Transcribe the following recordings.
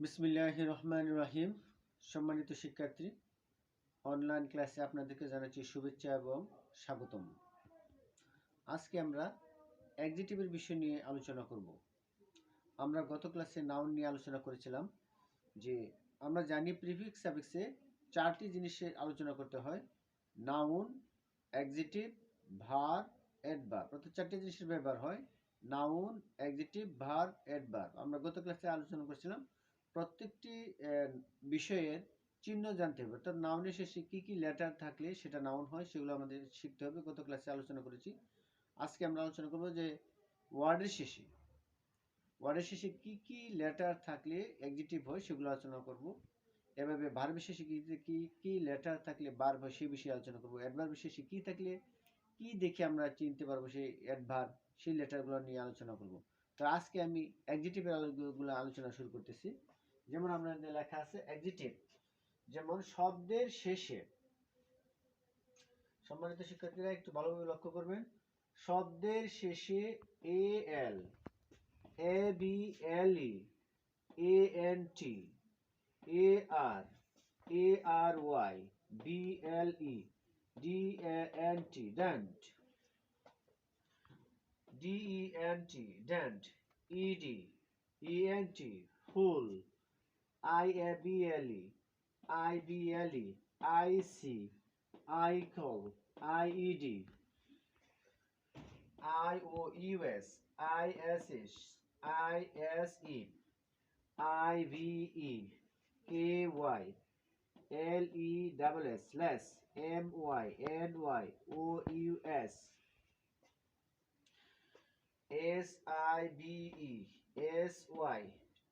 বিসমিল্লাহির রহমানির রহিম। সম্মানিত শিক্ষার্থী, অনলাইন ক্লাসে আপনাদেরকে জানাচ্ছি শুভেচ্ছা এবং স্বাগতম। আজকে আমরা অ্যাডজেক্টিভের বিষয় নিয়ে আলোচনা করব। আমরা গত ক্লাসে নাউন নিয়ে আলোচনা করেছিলাম যে আমরা জানি প্রিফিক্স সাফিক্সে চারটি জিনিসের আলোচনা করতে হয়: নাউন, অ্যাডজেক্টিভ, ভার্ব, অ্যাডভার্ব। অর্থাৎ চারটি জিনিসের ব্যবহার হয়: নাউন, অ্যাডজেক্টিভ, ভার্ব, অ্যাডভার্ব। আমরা গত ক্লাসে আলোচনা করেছিলাম প্রত্যেকটি বিষয়ের চিহ্ন জানতে হবে, অর্থাৎ নাউনের শেষে কি কি লেটার থাকলে সেটা নাউন হয় সেগুলো আমাদের শিখতে হবে। গত ক্লাসে আলোচনা করেছি। আজকে আমরা আলোচনা করব যে ওয়ার্ডের শেষে কি কি লেটার থাকলে অ্যাডজেক্টিভ হয় সেগুলো আলোচনা করব। এভাবে ভার্বের শেষে কি কি কি লেটার থাকলে ভার্ব হয় সেই বিষয়ে আলোচনা করব। অ্যাডভার্বের শেষে কি থাকলে কি দেখে আমরা চিনতে পারবো সেই অ্যাডভার্ব, সেই লেটারগুলো নিয়ে আলোচনা করব। তো আজকে আমি অ্যাডজেক্টিভের গুলো আলোচনা শুরু করতেছি। যেমন আমরা লেখা আছে অ্যাডজেক্টিভ, যেমন শব্দের শেষে। সম্মানিত শিক্ষার্থীরা একটু ভালোভাবে লক্ষ্য করবেন। শব্দের শেষে A L, A B L E, A N T, A R, A R Y, B L E, D N T, dent, D E N T, dent, E D, E N T, ful, I A B L E, I B L E, I C, ical, IED, IOUS, ISS, ISE, IVE, KY, LESS, less, MY, NY, OUS, SIBE, SY,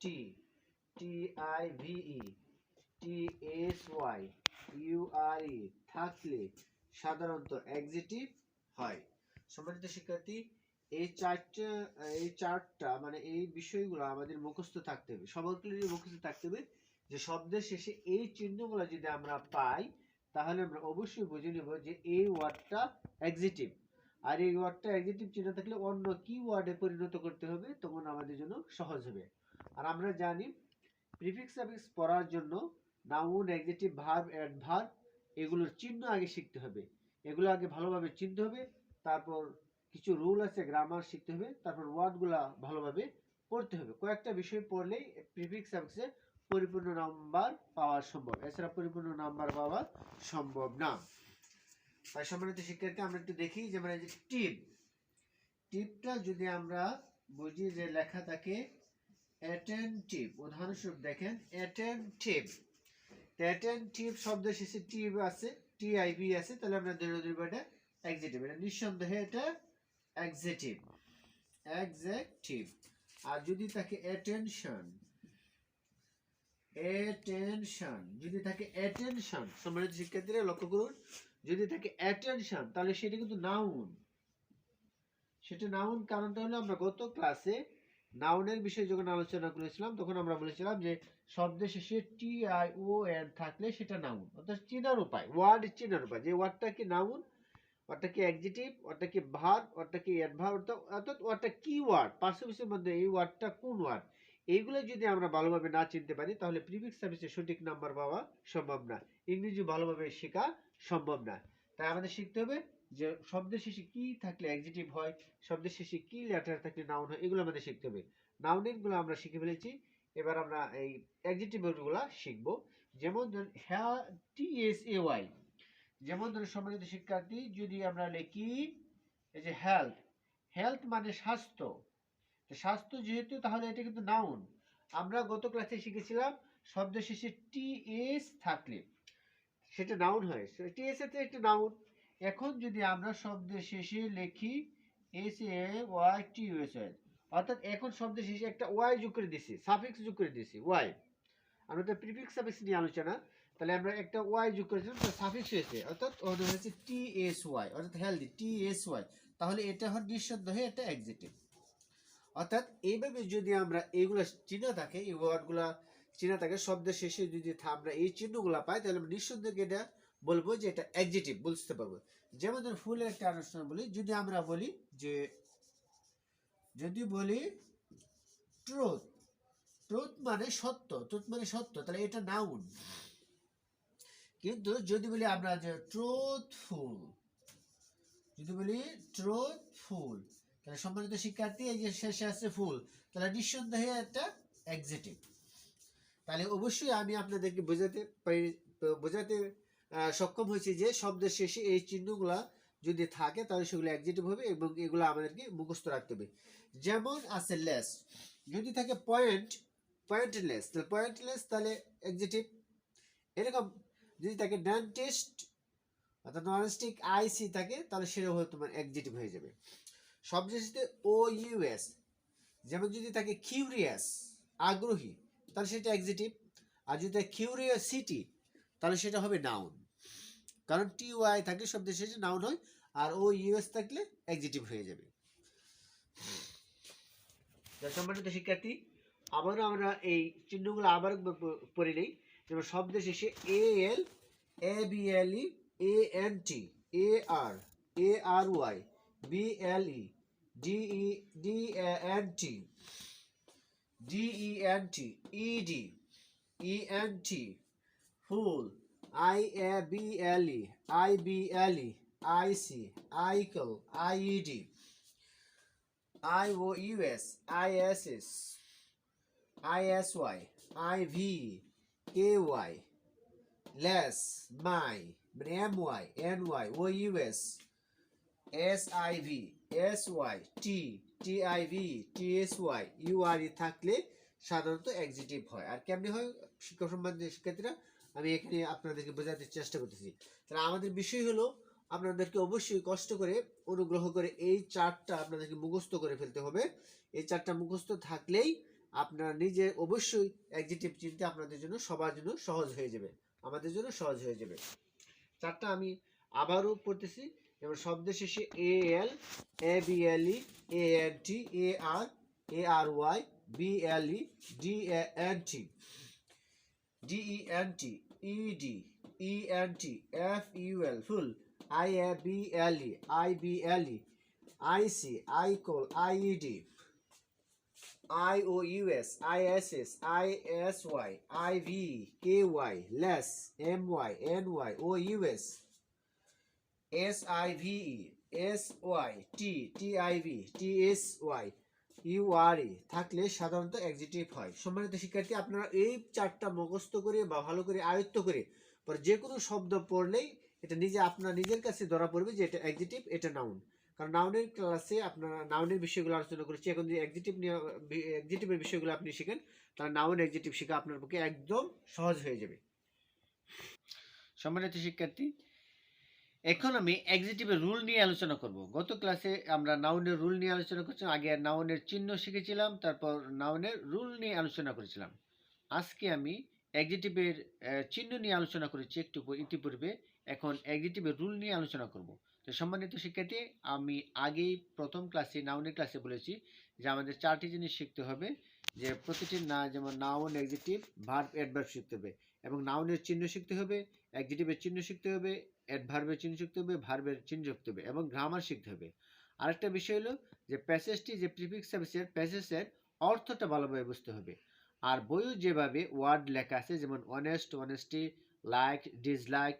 T, TIVE, TSY, URE থাকলে সাধারণত adjective হয়। সম্মানিত শিক্ষার্থী, এই চারটা মানে এই বিষয়গুলো আমাদের মুখস্থ থাকতে হবে, সবগুলোরই মুখস্থ থাকতে হবে যে শব্দের শেষে এই চিহ্নগুলো যদি আমরা পাই তাহলে আমরা অবশ্যই বুঝে নেব যে এই ওয়ার্ডটা অ্যাডজেক্টিভ। আর এই ওয়ার্ডটা অ্যাডজেক্টিভ চিহ্ন থাকলে অন্য কি ওয়ার্ডে পরিণত করতে হবে তখন আমাদের জন্য সহজ হবে। আর আমরা জানি প্রিফিক্স সাফিক্স পড়ার জন্য নাউন, অ্যাডজেক্টিভ, ভার্ব, অ্যাডভার্ব এগুলোর চিহ্ন আগে শিখতে হবে। এগুলো আগে ভালোভাবে চিনতে হবে, তারপর কিছু রুল আছে, গ্রামার শিখতে হবে, তারপর ওয়ার্ডগুলো ভালোভাবে পড়তে হবে। কয়েকটা বিষয় পড়লেই প্রিফিক্স সাফিক্সে পরিপূর্ণ নাম্বার পাওয়া সম্ভব, এছাড়া পরিপূর্ণ নাম্বার পাওয়া সম্ভব না। তাই সম্মানিত শিক্ষার্থী, আমরা একটু দেখি, যেমন এই যে টিপ, টিপটা যদি আমরা বুঝি যে লেখা থাকে অ্যাটেনটিভ, উদাহরণস্বরূপ দেখেন অ্যাটেনটিভ। অ্যাটেনটিভ শব্দের শেষে টিভ আছে, টিআইভি আছে, তাহলে আমরা ধরে ধরব এটা অ্যাডজেক্টিভ। এটা নিঃসন্দেহে এটা অ্যাডজেক্টিভ, অ্যাডজেক্টিভ। আর যদি থাকে অ্যাটেনশন, অ্যাটেনশন, যদি থাকে অ্যাটেনশন, সম্মানিত শিক্ষার্থীরা লক্ষ্য করুন, যদি থাকে অ্যাটেনশন তাহলে সেটা কিন্তু নাউন, সেটা নাউন। কারণটা হলো আমরা গত ক্লাসে নাউনের বিষয়ে যখন আলোচনা করেছিলাম তখন আমরা বলেছিলাম যে শব্দের শেষে TION থাকলে সেটা নাউন, অর্থাৎ চেনার উপায়, ওয়ার্ড চেনার উপায়, যে ওয়ার্ডটা কি নাউন, ওয়ার্ডটা কি অ্যাডজেক্টিভ, ওয়ার্ডটা কি ভার্ব, ওয়ার্ডটা কি অ্যাডভার্ব, অর্থাৎ ওয়ার্ডটা কি ওয়ার্ড, পার্শ্ববিশেষের মধ্যে এই ওয়ার্ডটা কোন ওয়ার্ড, এইগুলো যদি আমরা ভালোভাবে না চিনতে পারি তাহলে প্রিফিক্স সার্ভিসে সঠিক নাম্বার পাওয়া সম্ভব না, ইংরেজি ভালোভাবে শেখা সম্ভব না। তাই আমাদের শিখতে হবে যে শব্দের শেষে কি থাকলে অ্যাডজেক্টিভ হয়, শব্দের শেষে কি লেটার থাকলে নাউন হয়, এগুলো আমাদের শিখতে হবে। নাউনের গুলো আমরা শিখে ফেলেছি, এবার আমরা এই অ্যাডজেক্টিভ গুলো শিখবো। যেমন হ্যাঁ, TSAY, যেমন ধরুন সম্মানিত শিক্ষার্থী, যদি আমরা লিখি এই যে হেলথ, হেলথ মানে স্বাস্থ্য, স্বাস্থ্য যেহেতু তাহলে এটা কিন্তু নাউন। আমরা গত ক্লাসে শিখেছিলাম শব্দের শেষে TS থাকলে সেটা নাউন হয়, TS এর একটা নাউন। এখন যদি আমরা শব্দের শেষে লিখি SAYTUS, অর্থাৎ এখন শব্দের শেষে একটা ওয়াই যোগ করে দিছি, সাফিক্স যোগ করে দিছি ওয়াই। আমরা তো প্রিফিক্স সাফিক্স নিয়ে আলোচনা, তাহলে আমরা একটা ওয়াই যোগ করেছিলাম, তো সাফিক্স হয়েছে, অর্থাৎ ওদের হচ্ছে TSY, অর্থাৎ হেলদি TSY, তাহলে এটা হয় নিঃসন্দেহে এটা অ্যাডজেক্টিভ। অর্থাৎ এইভাবে যদি আমরা এইগুলো চিহ্ন থাকে, এই ওয়ার্ডগুলা চিহ্ন থাকে, শব্দের শেষে যদি আমরা এই চিহ্নগুলো পাই তাহলে আমরা নিঃসন্দেহে এটা বলবো যে এটা অ্যাডজেক্টিভ, বুঝতে পারবো। যেমন ধরুন ফুলের একটা আনুষ্ঠান বলি, যদি আমরা বলি যে, যদি বলি ট্রুথ, ট্রুথ মানে সত্য, ট্রুথ মানে সত্য, তাহলে এটা নাউন। কিন্তু যদি বলি আমরা যে ট্রুথফুল, যদি বলি ট্রুথফুল, তাহলে সম্মানিত শিক্ষার্থী এই যে শেষে আছে ফুল, তাহলে নিঃসন্দেহে একটা অ্যাডজেক্টিভ। তাহলে অবশ্যই আমি আপনাদেরকে বোঝাতে সক্ষম হয়েছি যে শব্দের শেষে এই চিহ্নগুলা যদি থাকে তাহলে সেগুলো অ্যাডজেক্টিভ হবে এবং এগুলো আমাদেরকে মুখস্থ রাখতে হবে। যেমন আছে লেস, যদি থাকে পয়েন্টলেস, তাহলে পয়েন্টলেস তাহলে অ্যাডজেক্টিভ। এরকম যদি থাকে ডেন্টিস্ট অর্থাৎ ননস্টিক আইসি থাকে তাহলে সেটাও হয়তো তোমার অ্যাডজেক্টিভ হয়ে যাবে। সবশেষে ও ইউএস, যেমন যদি থাকে কিউরিয়াস আগ্রহী তাহলে সেটা অ্যাডজেক্টিভ। আর যদি থাকে কিউরিওসিটি তাহলে সেটা হবে নাউন, কারণ টি ওয়াই থাকলে শব্দের শেষে নাউন হয়, আর ও ইউএস থাকলে অ্যাডজেক্টিভ হয়ে যাবে। সম্মানিত শিক্ষার্থী, আবারও আমরা এই চিহ্নগুলো আবার পড়ে নেই। যেমন শব্দের শেষে A L, A B L E, A N T, A R, A R Y, B L E, D E, D N T, D E N T, E D, E N T, ful, I A B L E, I B L E, I C, ical, I E D, I O U S, I S S, ISY, IV, KY, less, my, MY, NY, OUS, SIV, SY, T, TIV, TSY, URE থাকলে সাধারণত adjective হয়। আর কেমনি হয় শিক্ষক সম্বন্ধে শিক্ষার্থীরা আমি এখানে আপনাদেরকে বোঝাতে চেষ্টা করতেছি। তাহলে আমাদের বিষয় হলো আপনাদেরকে অবশ্যই কষ্ট করে অনুগ্রহ করে এই চারটা আপনাদেরকে মুখস্থ করে ফেলতে হবে। এই চারটা মুখস্থ থাকলেই আপনারা নিজে অবশ্যই অ্যাডজেক্টিভ চিনতে আপনাদের জন্য সবার জন্য সহজ হয়ে যাবে, আমাদের জন্য সহজ হয়ে যাবে। চারটা আমি আবারও পড়তেছি। যেমন শব্দের শেষে A L, A B L E, A N T, A R, A R Y, B L E, D N T, D E N T, E D, E N T, F U L ful, I A B L E, I B L E, I C, ical, I E D, IOUS, ISS, ISY, IV, KY, less, MY, NY, OUS, SIVE, SY, T, TIV, TSY, URE থাকলে সাধারণত adjective হয়। সম্মানিত শিক্ষার্থী, আপনারা এই চারটা মুখস্থ করে বা ভালো করে আয়ত্ত করে পরে যে কোনো শব্দ পড়লেই এটা নিজে আপনার নিজের কাছে ধরা পড়বে যে এটা অ্যাডজেক্টিভ, এটা নাউন। কারণ নাউনের ক্লাসে আপনারা নাউনের বিষয়গুলো আলোচনা করেছি, এখন যদি অ্যাডজেক্টিভের বিষয়গুলো আপনি শিখেন তাহলে নাউন অ্যাডজেক্টিভ শেখা আপনার পক্ষে একদম সহজ হয়ে যাবে। সম্মানিত শিক্ষার্থী, এখন আমি অ্যাডজেক্টিভের রুল নিয়ে আলোচনা করব। গত ক্লাসে আমরা নাউনের রুল নিয়ে আলোচনা করছিলাম, আগে নাউনের চিহ্ন শিখেছিলাম, তারপর নাউনের রুল নিয়ে আলোচনা করেছিলাম। আজকে আমি অ্যাডজেক্টিভের চিহ্ন নিয়ে আলোচনা করেছি একটু ইতিপূর্বে, এখন অ্যাডজেক্টিভের রুল নিয়ে আলোচনা করব। তো সম্মানিত শিক্ষার্থী, আমি আগেই প্রথম ক্লাসে নাউনের ক্লাসে বলেছি যে আমাদের চারটি জিনিস শিখতে হবে, যে প্রতিটি যেমন নাউন, অ্যাডজেক্টিভ, ভার্ব, অ্যাডভার্ব শিখতে হবে, এবং নাউনের চিহ্ন শিখতে হবে, অ্যাডজেক্টিভের চিহ্ন শিখতে হবে, অ্যাডভার্বের চিহ্ন শিখতে হবে, ভার্বের চিহ্ন শিখতে হবে, এবং গ্রামার শিখতে হবে। আরেকটা বিষয় হলো যে প্যাসেজটি, যে প্রিফিক্স সার্ভিসের প্যাসেজের অর্থটা ভালোভাবে বুঝতে হবে। আর বইও যেভাবে ওয়ার্ড লেখা আছে, যেমন অনেস্ট, অনেস্টি, লাইক, ডিসলাইক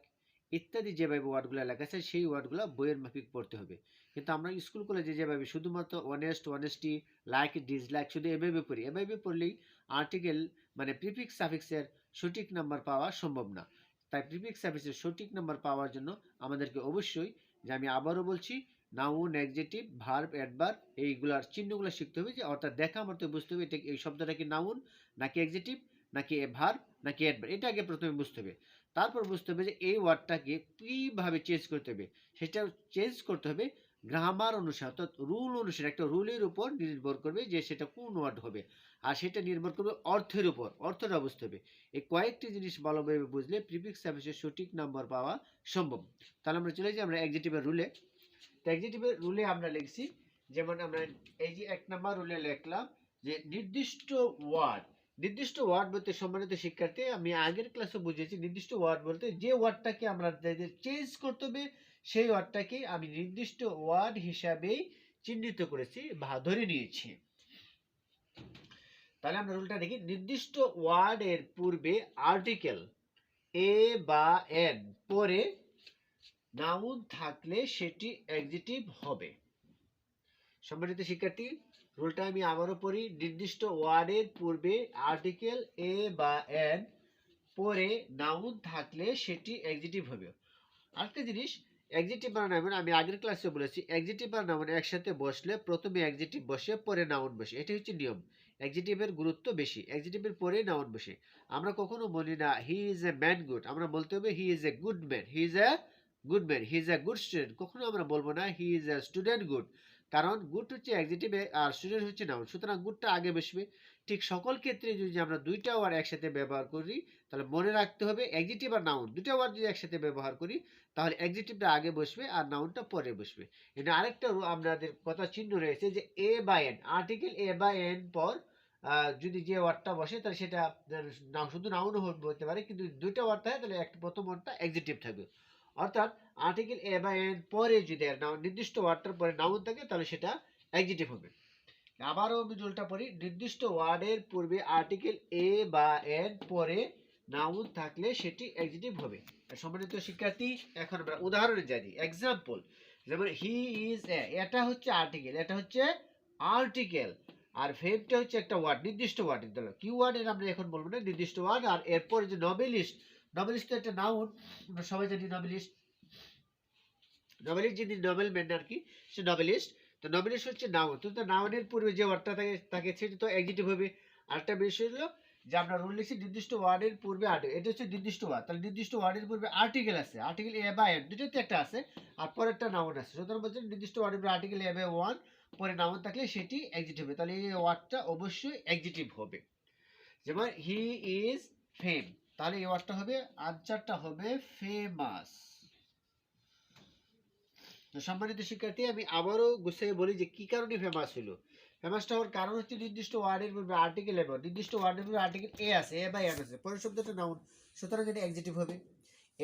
ইত্যাদি যেভাবে ওয়ার্ডগুলো লেখা আছে সেই ওয়ার্ডগুলো বইয়ের মাফিক পড়তে হবে। কিন্তু আমরা স্কুল কলেজে যেভাবে শুধুমাত্র অনেস্ট, অনেস্টি, লাইক, ডিসলাইক শুধু এভাবে পড়ি, এভাবে পড়লেই আর্টিকেল মানে প্রিফিক্স সাফিক্সের সঠিক নাম্বার পাওয়া সম্ভব না। তাই প্রিফিক্স সাফিক্সের সঠিক নাম্বার পাওয়ার জন্য আমাদেরকে অবশ্যই, যে আমি আবারও বলছি, নাউন, অ্যাডজেক্টিভ, ভার্ব, অ্যাডভার্ব এইগুলার চিহ্নগুলো শিখতে হবে, যে অর্থাৎ দেখা মাত্র বুঝতে হবে এটা এই শব্দটা কি নাউন নাকি অ্যাডজেক্টিভ নাকি ভার্ব নাকি অ্যাডভার্ব, এটা আগে প্রথমে বুঝতে হবে। তারপর বুঝতে হবে যে এই ওয়ার্ডটাকে কীভাবে চেঞ্জ করতে হবে, সেটা চেঞ্জ করতে হবে গ্রামার অনুসারে, অর্থাৎ রুল অনুসারে। একটা রুলের উপর নির্ভর করবে যে সেটা কোন ওয়ার্ড হবে, আর সেটা নির্ভর করবে অর্থের উপর, অর্থটা বুঝতে হবে। এই কয়েকটি জিনিস ভালোভাবে বুঝলে প্রিফিক্স সার্ভিসের সঠিক নাম্বার পাওয়া সম্ভব। তাহলে আমরা চলে যাই আমরা অ্যাডজেক্টিভের রুলে। তো অ্যাডজেক্টিভের রুলে আমরা লিখছি, যেমন আমরা এই যে 1 নাম্বার রুলে লিখলাম যে নির্দিষ্ট ওয়ার্ড। নির্দিষ্ট ওয়ার্ড বলতে সম্মানিত শিক্ষার্থী, আমি আগের ক্লাসে বুঝেছি নির্দিষ্ট ওয়ার্ড বলতে যে ওয়ার্ডটাকে আমরা চেঞ্জ করতে হবে সেই ওয়ার্ডটাকে আমি নির্দিষ্ট ওয়ার্ড হিসাবেই চিহ্নিত করেছি বা ধরে নিয়েছি। তাহলে আমরা রুলটা দেখি, নির্দিষ্ট ওয়ার্ডের পূর্বে আর্টিকেল এ বা এন পরে নাউন থাকলে সেটি অ্যাডজেক্টিভ হবে। সম্মানিত শিক্ষার্থী, রুলটা আমি আবারও পড়ি, নির্দিষ্ট ওয়ার্ডের পূর্বে আর্টিকেল এ বা এন পরে নাউন থাকলে সেটি অ্যাডজেক্টিভ হবে। আরেকটা জিনিস, অ্যাডজেক্টিভ আর নাউন আমি আগের ক্লাসে বলেছি, অ্যাডজেক্টিভ আর নাউন একসাথে বসলে প্রথমে অ্যাডজেক্টিভ বসে পরে নাউন বসে, এটা হচ্ছে নিয়ম। অ্যাডজেক্টিভের গুরুত্ব বেশি, অ্যাডজেক্টিভের পরে নাউন বসে। আমরা কখনো বলি না he is a man good, আমরা বলতে হবে he is a good man, he is a good man, he is a good student. কখনো আমরা বলবো না he is a student good, কারণ গুড হচ্ছে অ্যাডজেক্টিভ আর স্টুডেন্ট হচ্ছে নাউন, সুতরাং গুডটা আগে বসবে। ঠিক সকল ক্ষেত্রে যদি আমরা দুইটা ওয়ার্ড একসাথে ব্যবহার করি, তাহলে মনে রাখতে হবে অ্যাডজেক্টিভ আর নাউন দুইটা ওয়ার্ড যদি একসাথে ব্যবহার করি, তাহলে অ্যাডজেক্টিভটা আগে বসবে আর নাউনটা পরে বসবে। এটা আরেকটা আমাদের কথা চিহ্ন রয়েছে যে এ বা এন, আর্টিকেল এ বা এন পর যদি যে ওয়ার্ডটা বসে তাহলে সেটা শুধু নাউনও হতে পারে, কিন্তু দুইটা ওয়ার্ড থাকে তাহলে একটা প্রথম ওয়ার্ডটা অ্যাডজেক্টিভ থাকবে। অর্থাৎ আর্টিকেল এ বা এন পরে যদি নির্দিষ্ট ওয়ার্ডটার পরে নাউন থাকে তাহলে সেটা অ্যাডজেক্টিভ হবে। আবারও আমি রুলটা পড়ি, নির্দিষ্ট ওয়ার্ডের পূর্বে আর্টিকেল এ বা এন পরে নাউন থাকলে সেটি অ্যাডজেক্টিভ হবে। সম্মানিত শিক্ষার্থী, এখন আমরা উদাহরণে জানি, এক্সাম্পল, যেমন হি ইজ এ, এটা হচ্ছে আর্টিকেল, এটা হচ্ছে আর্টিকেল, আর ভেবটা হচ্ছে একটা ওয়ার্ড, নির্দিষ্ট ওয়ার্ড। কি ওয়ার্ড এর আমরা এখন বলবো না, নির্দিষ্ট ওয়ার্ড। আর এরপর যে নভেলিস্ট, নভেলিস্ট তো একটা নাউন, আমরা সবাই জানি নভেলিস্ট, নভেলিস্ট যিনি নভেল ম্যান আর কি, সে নভেলিস্ট। তো নভেলিস্ট হচ্ছে নাউন, তো নাউনের পূর্বে যে ওয়ার্ডটা থাকে তাকে সেটা তো অ্যাডজেক্টিভ হবে। আরেকটা বিষয় হলো যে আমরা রুল লিখছি নির্দিষ্ট ওয়ার্ডের পূর্বে আর্টিকেল, এটা হচ্ছে নির্দিষ্ট ওয়ার্ড, তাহলে নির্দিষ্ট ওয়ার্ডের পূর্বে আর্টিকেল আছে, আর্টিকেল এ বা এন দুটোতে একটা আছে, আর পরেরটা নাউন আছে। সুতরাং বলছেন নির্দিষ্ট ওয়ার্ডের পূর্বে আর্টিকেল এ বা ওয়ান পরে নাউন থাকলে সেটি অ্যাডজেক্টিভ হবে, তাহলে এই ওয়ার্ডটা অবশ্যই অ্যাডজেক্টিভ হবে। যেমন হি ইজ ফেম, তাহলে এই ওয়ার্ডটা হবে, আনসারটা হবে ফেমাস। তো সম্মানিত শিক্ষার্থী, আমি আবারও গুছিয়ে বলি যে কি কারণে ফেমাস হলো। ফেমাসটা হওয়ার কারণ হচ্ছে নির্দিষ্ট ওয়ার্ডের পূর্বে আর্টিকেল এবং নির্দিষ্ট ওয়ার্ডের পূর্বে আর্টিকেল এ আছে, এ বা এন আছে, পরের শব্দটা নাউন, সুতরাং এটা অ্যাডজেক্টিভ হবে।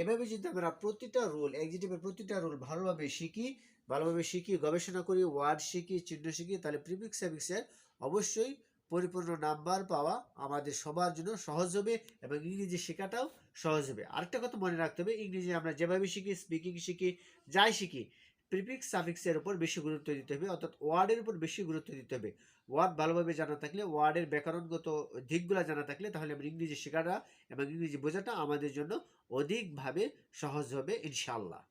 এভাবে যদি আমরা প্রতিটা রুল, অ্যাডজেক্টিভের প্রতিটা রুল ভালোভাবে শিখি, গবেষণা করি, ওয়ার্ড শিখি, চিহ্ন শিখি, তাহলে প্রিফিক্স সাফিক্সের অবশ্যই পরিপূর্ণ নাম্বার পাওয়া আমাদের সবার জন্য সহজ হবে এবং ইংরেজি শেখাটাও সহজ হবে। আরেকটা কথা মনে রাখতে হবে, ইংরেজি আমরা যেভাবে শিখি, স্পিকিং শিখি, যাই শিখি, প্রিফিক্স সাফিক্সের উপর বেশি গুরুত্ব দিতে হবে, অর্থাৎ ওয়ার্ডের উপর বেশি গুরুত্ব দিতে হবে। ওয়ার্ড ভালোভাবে জানা থাকলে, ওয়ার্ডের ব্যাকরণগত দিকগুলো জানা থাকলে, তাহলে আমরা ইংরেজি শেখাটা এবং ইংরেজি বোঝাটা আমাদের জন্য অধিকভাবে সহজ হবে ইনশাআল্লাহ।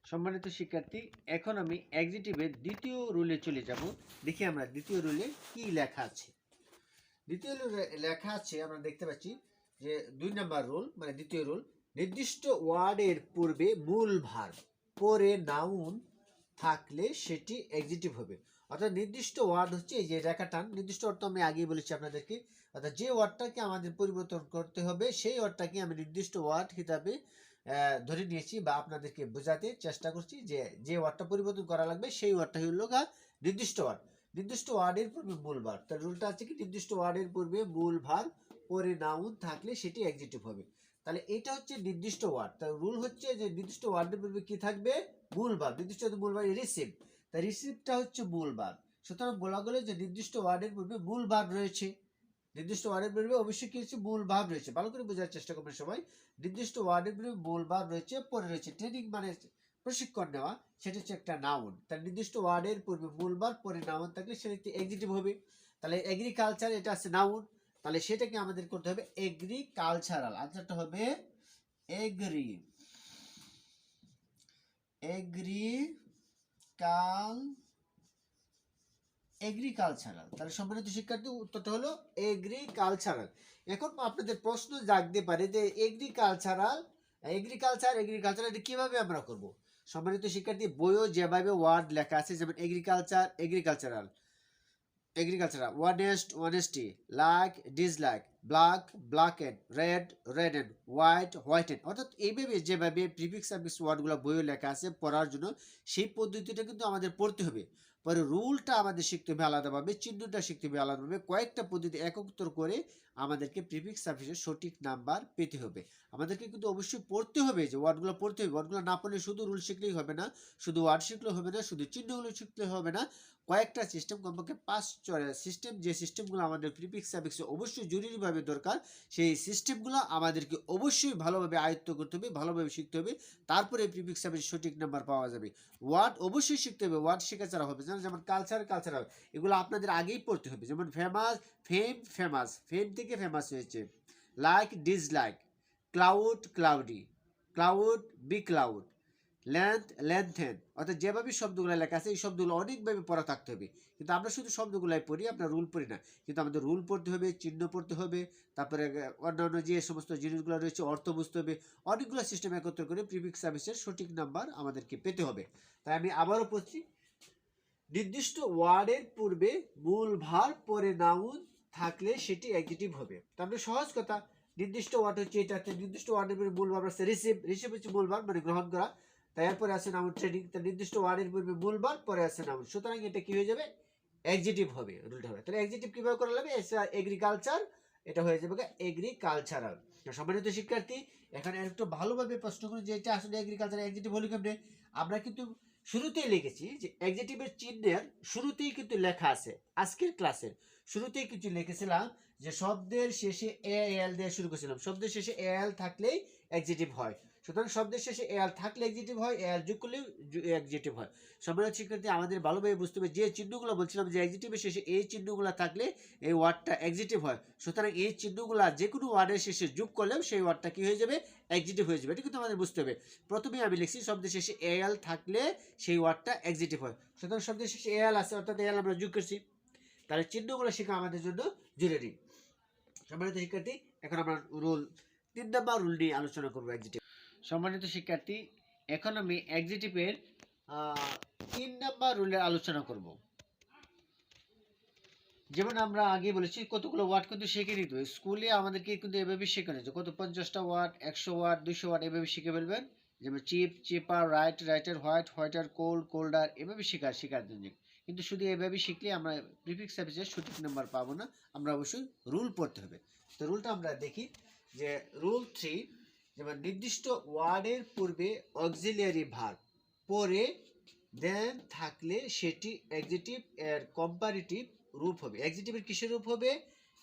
সম্মানিত শিক্ষার্থী, এখন আমি অ্যাডজেক্টিভের দ্বিতীয় রুলে চলে যাব। দেখি আমরা দ্বিতীয় রুলে কি লেখা আছে। দ্বিতীয় রুলে লেখা আছে, আমরা দেখতে পাচ্ছি যে 2 নম্বর রুল, মানে দ্বিতীয় রুল, নির্দিষ্ট ওয়ার্ডের পূর্বে মূল ভার্ব পরে নাউন থাকলে সেটি অ্যাডজেক্টিভ হবে। অর্থাৎ নির্দিষ্ট ওয়ার্ড হচ্ছে এই যে রেখাটান, নির্দিষ্ট অর্থ আমি আগেই বলেছি আপনাদেরকে, অর্থাৎ যে ওয়ার্ডটাকে আমাদের পরিবর্তন করতে হবে সেই ওয়ার্ডটাকে আমি নির্দিষ্ট ওয়ার্ড হিসাবে ধরে নিয়েছি বা আপনাদেরকে বোঝাতে চেষ্টা করছি যে যে ওয়ার্ডটা পরিবর্তন করা লাগবে সেই ওয়ার্ডটা হলো নির্দিষ্ট ওয়ার্ড। নির্দিষ্ট ওয়ার্ডের পূর্বে মূল ভার্ব, তার রুলটা আছে কি, নির্দিষ্ট ওয়ার্ডের পূর্বে মূল ভার্ব পরে নাউন থাকলে সেটি অ্যাডজেক্টিভ হবে। তাহলে এটা হচ্ছে নির্দিষ্ট ওয়ার্ড, তার রুল হচ্ছে যে নির্দিষ্ট ওয়ার্ডের পূর্বে কি থাকবে, মূল ভার্ব। নির্দিষ্ট মূল ভার্ব রিসিভ, তাই রিসিভটা হচ্ছে মূল ভার্ব। সুতরাং বলা গেল যে নির্দিষ্ট ওয়ার্ডের পূর্বে মূল ভার্ব রয়েছে, নির্দিষ্ট ওয়ার্ডের পূর্বে অবশ্যই কি হচ্ছে, মূল ভার্ব রয়েছে। ভালো করে বোঝার চেষ্টা করবেন সবাই, নির্দিষ্ট ওয়ার্ডের পূর্বে মূল ভার্ব রয়েছে, পরে রয়েছে ট্রেনিং মানে প্রশিক্ষণ নেওয়া, সেটা হচ্ছে একটা নাউন। তার নির্দিষ্ট ওয়ার্ডের পূর্বে মূল ভার্ব পরে নাউন থাকলে সেটা একটি অ্যাডজেক্টিভ হবে। তাহলে এগ্রিকালচার, এটা আছে নাউন, তাহলে সেটাকে আমাদের করতে হবে এগ্রিকালচারাল। আনসারটা হবে এগ্রি, এগ্রিকালচারাল। তাহলে সম্মানিত শিক্ষার্থী, উত্তরটা হলো এগ্রিকালচারাল। এখন আপনাদের প্রশ্ন জাগতে পারে যে এগ্রিকালচার এটা কিভাবে আমরা করব। সম্মানিত শিক্ষার্থী, বইও যেভাবে ওয়ার্ড লেখা আছে, যেমন agricultural, honest, honesty, like, dislike, black and, red and, white and, অর্থাৎ এইভাবে যেভাবে প্রিফিক্স সাফিক্স ওয়ার্ডগুলো বইও লেখা আছে পড়ার জন্য, সেই পদ্ধতিটা কিন্তু আমাদের পড়তে হবে। পরে রুলটা আমাদের শিখতে হবে আলাদাভাবে, চিহ্নটা শিখতে হবে আলাদাভাবে, কয়েকটা পদ্ধতি একত্র করে আমাদেরকে প্রিফিক্স সাফিক্সের সঠিক নাম্বার পেতে হবে। আমাদেরকে কিন্তু অবশ্যই পড়তে হবে, যে ওয়ার্ডগুলো পড়তে হবে। ওয়ার্ডগুলো না পড়লে শুধু রুল শিখলেই হবে না, শুধু ওয়ার্ড শিখলে হবে না, শুধু চিহ্নগুলো শিখলে হবে না, কয়েকটা সিস্টেম, কমপক্ষে 5 সিস্টেম, যে সিস্টেমগুলো আমাদের প্রিফিক্স সাফিক্সে অবশ্যই জরুরিভাবে দরকার, সেই সিস্টেমগুলো আমাদেরকে অবশ্যই ভালোভাবে আয়ত্ত করতে হবে, ভালোভাবে শিখতে হবে। তারপরে প্রিফিক্স সাফিক্সের সঠিক নাম্বার পাওয়া যাবে। ওয়ার্ড অবশ্যই শিখতে হবে, ওয়ার্ড শেখা ছাড়া হবে না। যেমন কালচারাল, এগুলো আপনাদের আগেই পড়তে হবে। যেমন ফেমাস, ফেম থেকে ফেমাস হয়েছে, like dislike, cloud cloudy, cloud becloud, lengthen, অর্থাৎ যেভাবে শব্দগুলো লেখা আছে এই শব্দগুলো অনেকভাবে পড়া থাকতে হবে। কিন্তু আমরা শুধু শব্দগুলাই পড়ি, আমরা রুল পড়ি না। কিন্তু আমাদের রুল পড়তে হবে, চিহ্ন পড়তে হবে, তারপরে অন্যান্য যে সমস্ত জিনিসগুলো রয়েছে অর্থ বুঝতে হবে। অনেকগুলো সিস্টেম একত্র করে প্রিফিক্স সার্ভিসের সঠিক নাম্বার আমাদেরকে পেতে হবে। তাই আমি আবারও পড়ছি, নির্দিষ্ট ওয়ার্ডের পূর্বে মূল ভার পরে নাউন থাকলে সেটি অ্যাডজেক্টিভ হবে। তারপরে সহজ কথা, নির্দিষ্ট ওয়ার্ড হচ্ছে এটাতে, নির্দিষ্ট ওয়ার্ডের পূর্বে মূল ভার আছে রিসিভ হচ্ছে মূল ভার, মানে গ্রহণ করা। তারপরে আছে নাউন ট্রেনিং, তার নির্দিষ্ট ওয়ার্ডের পূর্বে মূল ভার পরে আছে নাউন, সুতরাং এটা কি হয়ে যাবে, অ্যাডজেক্টিভ হবে, রুলটা হবে। তাহলে অ্যাডজেক্টিভ কিভাবে করা যাবে, এগ্রিকালচার, এটা হয়ে যাবে এগ্রিকালচারাল। সম্মানিত শিক্ষার্থী, এখানে একটু ভালোভাবে প্রশ্ন করুন যে এটা আসলে এগ্রিকালচার অ্যাডজেক্টিভ হলো কেমনে। আমরা কিন্তু শুরুতেই লিখেছি যে অ্যাডজেক্টিভের চিহ্নের শুরুতেই কিন্তু লেখা আছে, আজকের ক্লাসের শুরুতেই কিছু লিখেছিলাম যে শব্দের শেষে এল দিয়ে শুরু করেছিলাম, শব্দের শেষে এল থাকলেই অ্যাডজেক্টিভ হয়। সুতরাং শব্দের শেষে এল থাকলে অ্যাডজেক্টিভ হয়, এল যোগ করলে অ্যাডজেক্টিভ হয়। সম্মানিত শিক্ষার্থী, আমাদের ভালোভাবে বুঝতে হবে, যে চিহ্নগুলো বলছিলাম যে অ্যাডজেক্টিভের শেষে এই চিহ্নগুলো থাকলে এই ওয়ার্ডটা অ্যাডজেক্টিভ হয়। সুতরাং এই চিহ্নগুলো যে কোনো ওয়ার্ডের শেষে যোগ করলেও সেই ওয়ার্ডটা কি হয়ে যাবে, অ্যাডজেক্টিভ হয়ে যাবে। এটা কিন্তু আমাদের বুঝতে হবে। প্রথমে আমি লিখছি শব্দের শেষে এল থাকলে সেই ওয়ার্ডটা অ্যাডজেক্টিভ হয়। সুতরাং শব্দের শেষে এল আছে, অর্থাৎ এল আমরা যোগ করছি। তাহলে চিহ্নগুলো শেখা আমাদের জন্য জরুরি। সম্মানিত শিক্ষার্থী, এখন আমরা রুল 3 নাম্বার রুল নিয়ে আলোচনা করবো, অ্যাডজেক্টিভ। সম্মানিত শিক্ষার্থী, এখন আমি অ্যাডজেক্টিভের 3 নাম্বার রুলের আলোচনা করব। যেমন আমরা আগে বলেছি কতগুলো ওয়ার্ড কিন্তু শিখে নিত, স্কুলে আমাদেরকে কিন্তু এভাবে শেখানো যে কত 50টা ওয়ার্ড, 100 ওয়ার্ড, 200 ওয়ার্ড এভাবে শিখে ফেলবেন। যেমন চিপ, চিপার, রাইটার, হোয়াইটার, কোল্ডার, এভাবে শেখার জন্য। কিন্তু শুধু এভাবে শিখলে আমরা প্রিফিক্স সার্ভিসের সঠিক নাম্বার পাবো না, আমরা অবশ্যই রুল পড়তে হবে। তো রুলটা আমরা দেখি যে রুল 3, যেমন নির্দিষ্ট ওয়ার্ডের পূর্বে অক্সিলিয়ারি ভার্ব পরে দেন থাকলে সেটি অ্যাডজেক্টিভ এর কম্পারেটিভ রূপ হবে। অ্যাডজেক্টিভের কিসের রূপ হবে,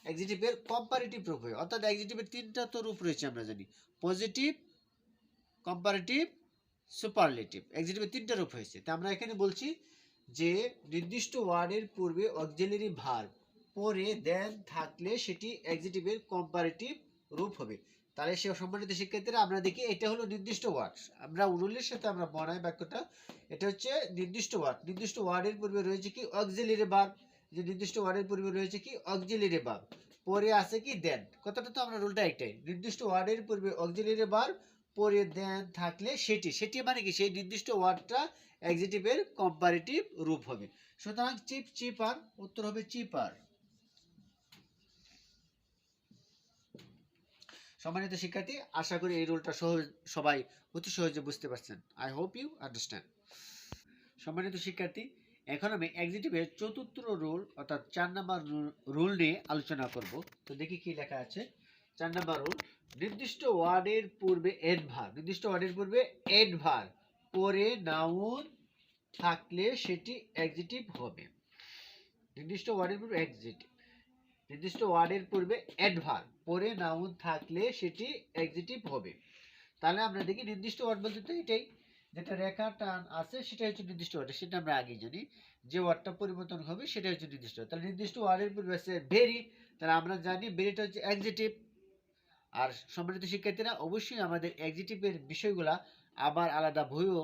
অ্যাডজেক্টিভের কম্পারেটিভ রূপ হবে। অর্থাৎ অ্যাডজেক্টিভের 3টা তো রূপ রয়েছে আমরা জানি, পজিটিভ, কম্পারেটিভ, সুপারলেটিভ। অ্যাডজেক্টিভের 3টা রূপ হয়েছে। তা আমরা এখানে বলছি যে নির্দিষ্ট ওয়ার্ডের পূর্বে অক্সিলারি ভার্ব পরে দেন থাকলে সেটি অ্যাডজেক্টিভের কম্পারেটিভ রূপ হবে। তাহলে সে সম্মানিত শিক্ষার্থীরা, আমরা দেখি এটা হলো নির্দিষ্ট ওয়ার্ড, আমরা রুলের সাথে আমরা বনাই বাক্যটা। এটা হচ্ছে নির্দিষ্ট ওয়ার্ড, নির্দিষ্ট ওয়ার্ডের পূর্বে রয়েছে কি অক্সিলারি ভার্ব, যে নির্দিষ্ট ওয়ার্ডের পূর্বে রয়েছে কি অক্সিলারি ভার্ব, পরে আছে কি দেন। কথাটা তো আমরা রুলটা একটাই, নির্দিষ্ট ওয়ার্ডের পূর্বে অক্সিলারি ভার্ব পরে দেন থাকলে সেটি মানে কি সেই নির্দিষ্ট ওয়ার্ডটা অ্যাডজেক্টিভের কম্পারেটিভ রূপ হবে। সুতরাং চিপার, উত্তর হবে চিপার। সম্মানিত শিক্ষার্থী, আশা করি এই রুলটা সবাই অতি সহজে বুঝতে পারছেন। I hope you understand. সম্মানিত শিক্ষার্থী, এখন আমি অ্যাডজেক্টিভের 4র্থ রুল অর্থাৎ 4 নাম্বার রুল নিয়ে আলোচনা করব। তো দেখি কি লেখা আছে। 4 নাম্বার রুল, নির্দিষ্ট ওয়ার্ডের পূর্বে অ্যাডভার্ব, নির্দিষ্ট ওয়ার্ডের পূর্বে অ্যাডভার্ব পরে নাউন থাকলে সেটি অ্যাডজেক্টিভ হবে। নির্দিষ্ট ওয়ার্ডের পূর্বে অ্যাডজেক্টিভ, নির্দিষ্ট ওয়ার্ডের পূর্বে অ্যাডভার্ব পরে নাউন থাকলে সেটি অ্যাডজেক্টিভ হবে। তাহলে আমরা দেখি নির্দিষ্ট ওয়ার্ড বলতে তো এটাই, যেটা রেখা টান আছে সেটা হচ্ছে নির্দিষ্ট ওয়ার্ড, সেটা আমরা আগে জানি। যে ওয়ার্ডটা পরিবর্তন হবে সেটা হচ্ছে নির্দিষ্ট। তাহলে নির্দিষ্ট ওয়ার্ডের পূর্বে আছে ভেরি, তাহলে আমরা জানি ভেরিটা হচ্ছে অ্যাডজেক্টিভ। আর সম্মানিত শিক্ষার্থীরা, অবশ্যই আমাদের অ্যাডজেক্টিভের বিষয়গুলা আবার আলাদা বইও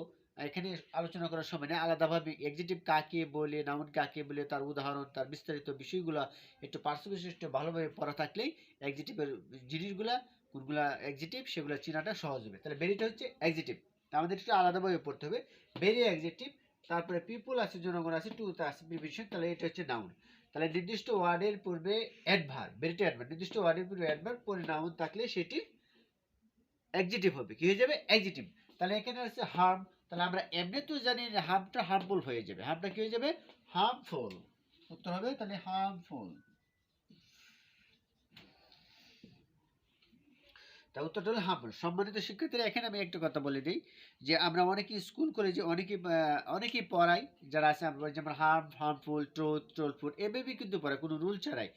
এখানে আলোচনা করার সময় না, আলাদাভাবে অ্যাডজেক্টিভ কাকে বলে, নাউন কাকে বলে, তার উদাহরণ, তার বিস্তারিত বিষয়গুলো একটু পার্শ্ববিশিষ্ট ভালোভাবে পড়া থাকলেই অ্যাডজেক্টিভের জিনিসগুলা কোনগুলা অ্যাডজেক্টিভ সেগুলো চেনাটা সহজ হবে। তাহলে ভেরিটা হচ্ছে অ্যাডজেক্টিভ, আমাদের একটু আলাদাভাবে পড়তে হবে। ভেরি অ্যাডজেক্টিভ, তারপরে পিপুল আছে, জনগণ আছে, টু আছে প্রিপোজিশন, তাহলে এটা হচ্ছে নাউন। তাহলে নির্দিষ্ট ওয়ার্ডের পূর্বে অ্যাডভার্ব, ভেরিটা অ্যাডভার্ব, নির্দিষ্ট ওয়ার্ডের পূর্বে অ্যাডভার্ব পরে নাউন থাকলে সেটি অ্যাডজেক্টিভ হবে। কি হয়ে যাবে, অ্যাডজেক্টিভ। তাহলে এখানে আছে হার্ম, তাহলে আমরা এমনি তো জানি যে হার্মটা হার্মফুল হয়ে যাবে, হার্মটা কি হয়ে যাবে, হার্মফুল, উত্তর হবে তাহলে হার্মফুল। তা উত্তরটা হলো হার্মফুল। সম্মানিত শিক্ষার্থীরা, এখানে আমি একটা কথা বলে দিই যে আমরা অনেকেই স্কুল কলেজে অনেকেই পড়াই, যারা আছে আমরা যেমন হার্মফুল, ট্রুথফুল এভাবেই কিন্তু পড়ায় কোনো রুল ছাড়াই।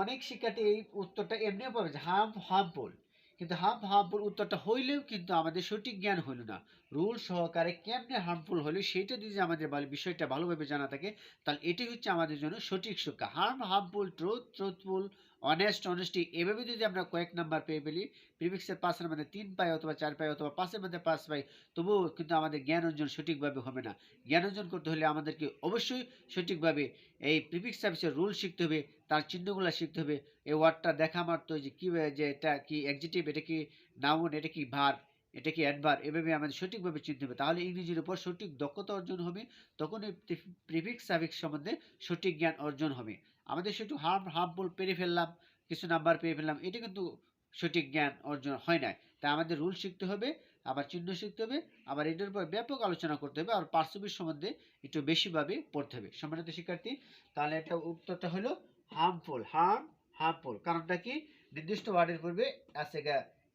অনেক শিক্ষার্থী এই উত্তরটা এমনিও পাবে যে হার্মফুল, কিন্তু হার্মফুল উত্তরটা হইলেও কিন্তু আমাদের সঠিক জ্ঞান হইল না। রুল সহকারে কেমনে হার্মফুল হলে সেটা যদি আমাদের বিষয়টা ভালোভাবে জানা থাকে, তাহলে এটি হচ্ছে আমাদের জন্য সঠিক শিক্ষা। হার্মফুল, ট্রুথফুল, অনেস্টি এভাবে যদি আমরা কয়েক নাম্বার পেয়ে ফেলি, প্রিফিক্সের 5-এর মধ্যে 3 পাই অথবা 4 পাই অথবা 5-এর মধ্যে 5 পাই, তবুও কিন্তু আমাদের জ্ঞান অর্জন সঠিকভাবে হবে না। জ্ঞান অর্জন করতে হলে আমাদেরকে অবশ্যই সঠিকভাবে এই প্রিফিক্স সার্ভিসের রুল শিখতে হবে, তার চিহ্নগুলো শিখতে হবে। এই ওয়ার্ডটা দেখা মাত্র যে কি, যে এটা কি অ্যাডজেক্টিভ, এটা কি নাউন, এটা কি ভার্ব, এটা কি অ্যাডভার্ব, এভাবে আমাদের সঠিকভাবে চিনতে হবে। তাহলে ইংরেজির উপর সঠিক দক্ষতা অর্জন হবে, তখন এই প্রিফিক্স সার্ভিস সম্বন্ধে সঠিক জ্ঞান অর্জন হবে। আমাদের শুধু হার্মফুল পেরে ফেললাম, কিছু নাম্বার পেয়ে ফেললাম, এটা কিন্তু সঠিক জ্ঞান অর্জন হয় না। তাই আমাদের রুল শিখতে হবে, আবার চিহ্ন শিখতে হবে, আবার এটার উপর ব্যাপক আলোচনা করতে হবে, আর পার্শ্ববিক সম্বন্ধে একটু বেশিভাবে পড়তে হবে। সম্মানিত শিক্ষার্থী, তাহলে এটা উত্তরটা হলো হার্মফুল। হার্মফুল কারণটা কি? নির্দিষ্ট ওয়ার্ডের পূর্বে আছে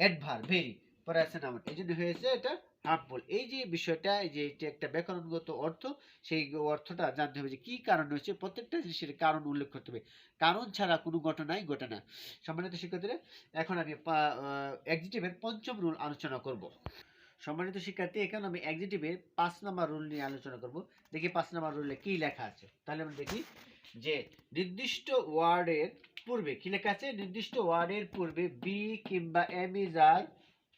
অ্যাডভার্ব, ভেরি, পরে আছে নাউন, এই জন্য হয়েছে এটা হার্মফুল। এই যে বিষয়টা, এই যে এটা একটা ব্যাকরণগত অর্থ, সেই অর্থটা জানতে হবে যে কি কারণ হয়েছে, প্রত্যেকটা জিনিসের কারণ উল্লেখ করতে হবে। কারণ ছাড়া কোনো ঘটনাই ঘটে না। সম্মানিত শিক্ষার্থীরা, এখন আমি অ্যাডজেক্টিভের পঞ্চম রুল আলোচনা করব। সম্মানিত শিক্ষার্থী, এখানে আমি অ্যাডজেক্টিভের 5 নম্বর রুল নিয়ে আলোচনা করব। দেখি 5 নম্বর রুলে কি লেখা আছে। তাহলে আমরা দেখি যে নির্দিষ্ট ওয়ার্ডের পূর্বে কি লেখা আছে। নির্দিষ্ট ওয়ার্ডের পূর্বে বি কিংবা am is are,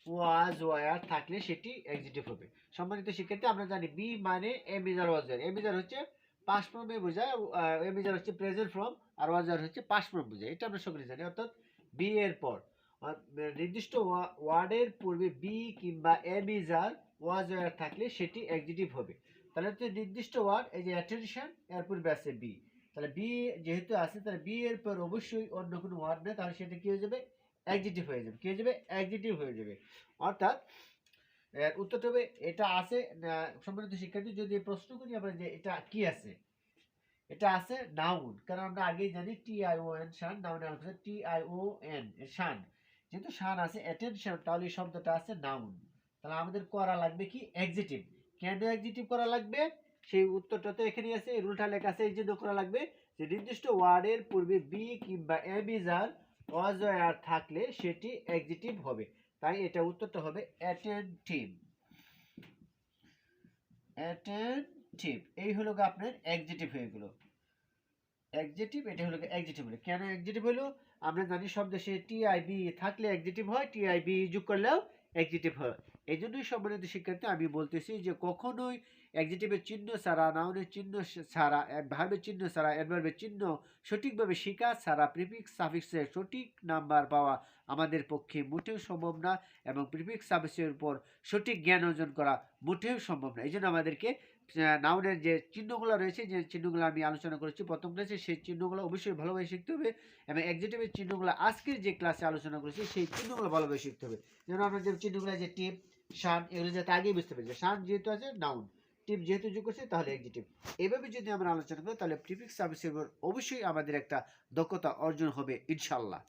was, were থাকলে সেটি অ্যাডজেক্টিভ হবে। সম্মানিত শিক্ষার্থী, আমরা জানি বি মানে am is are, was, were. Am is are হচ্ছে পাস্ট ফর্মে বোঝায়, এম ইজ আর হচ্ছে প্রেজেন্ট ফর্ম, আর ওয়াজ, ওয়ার হচ্ছে পাস্ট ফর্ম বোঝায়। এটা আমরা সকলে জানি। অর্থাৎ বি এর পর নির্দিষ্ট ওয়ার্ডের পূর্বে বি কিংবা am is are, was, were থাকলে সেটি অ্যাডজেক্টিভ হবে। তাহলে হচ্ছে নির্দিষ্ট ওয়ার্ড, এই যে অ্যাটেনশন, এর পূর্বে আছে বি, তাহলে বি যেহেতু আছে, তাহলে বি এর পর অবশ্যই অন্য কোনো ওয়ার্ড নেই, তাহলে সেটা কি হয়ে যাবে? অ্যাডজেক্টিভ হয়ে যাবে। কি হয়ে যাবে? অ্যাডজেক্টিভ হয়ে যাবে। অর্থাৎ উত্তরটা হবে এটা আছে। সম্মানিত শিক্ষার্থী, যদি প্রশ্ন করি আমরা যে এটা কি আছে, এটা আছে নাউন, কারণ আমরা আগেই জানি টি আই ও এন, শান, নাউনের অর্থ টি আই ও এন, শান। যেহেতু শান আছে, অ্যাটেনশন, তাহলে এই শব্দটা আছে নাউন। তাহলে আমাদের করা লাগবে কি? অ্যাডজেক্টিভ। কেন অ্যাডজেক্টিভ করা লাগবে? সেই উত্তরটা তো এখানে আছে, এই রুলটা লেখা আছে। এই জন্য করা লাগবে যে নির্দিষ্ট ওয়ার্ডের পূর্বে বি কিংবা am is are, was, were থাকলে সেটি অ্যাডজেক্টিভ হবে। তাই এটা উত্তরটা হবে অ্যাটেনটিভ। অ্যাটেনটিভ এই হলো আপনার অ্যাডজেক্টিভ হয়ে গেল। অ্যাডজেক্টিভ, এটা হলো অ্যাডজেক্টিভ হলো। কেন অ্যাডজেক্টিভ হলো? আমরা জানি সব দেশে টি আই বি থাকলে অ্যাডজেক্টিভ হয়, টি আই বি যোগ করলেও অ্যাডজেক্টিভ হয়। এই জন্যই সম্মানিত শিক্ষার্থী, আমি বলতেছি যে কখনোই অ্যাডজেক্টিভের চিহ্ন ছাড়া, নাউনের চিহ্ন ছাড়া, ভার্বের চিহ্ন ছাড়া, অ্যাডভার্বের চিহ্ন সঠিকভাবে শেখা ছাড়া প্রিফিক্স সাফিক্সের সঠিক নাম্বার পাওয়া আমাদের পক্ষে মোটেও সম্ভব না, এবং প্রিফিক্স সাফিক্সের উপর সঠিক জ্ঞান অর্জন করা মোটেও সম্ভব না। এই জন্য আমাদেরকে নাউনের যে চিহ্নগুলো রয়েছে, যে চিহ্নগুলো আমি আলোচনা করেছি প্রথম ক্লাসে, সেই চিহ্নগুলো অবশ্যই ভালোভাবে শিখতে হবে, এবং অ্যাডজেক্টিভের চিহ্নগুলো আজকের যে ক্লাসে আলোচনা করেছি সেই চিহ্নগুলো ভালোভাবে শিখতে হবে। যেন আমরা যে চিহ্নগুলো, যে টিপ, শান, এগুলো যাতে আগেই বুঝতে পারি যে শান যেহেতু আছে নাউন, টিপ যেহেতু যোগ করছে তাহলে অ্যাডজেক্টিভ। এভাবে যদি আমরা আলোচনা করি, তাহলে প্রিফিক্স সার্ভিসের উপর অবশ্যই আমাদের একটা দক্ষতা অর্জন হবে ইনশাআল্লাহ।